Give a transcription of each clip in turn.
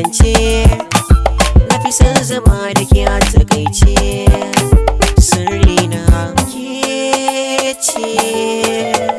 zance, na fi son zama da ke a takaice. Sirrina ke ce.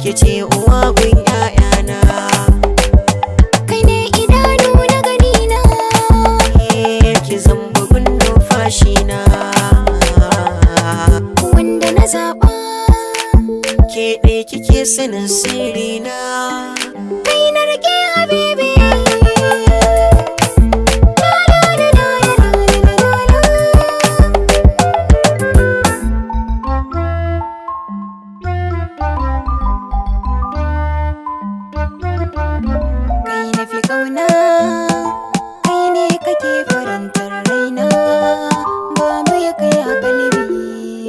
Ke ce uwa gun ƴaƴana, kai ne idanu na ganina, ki zan bugun numfashina. wanda na zaɓa Ke ɗaya kike sanin sirri.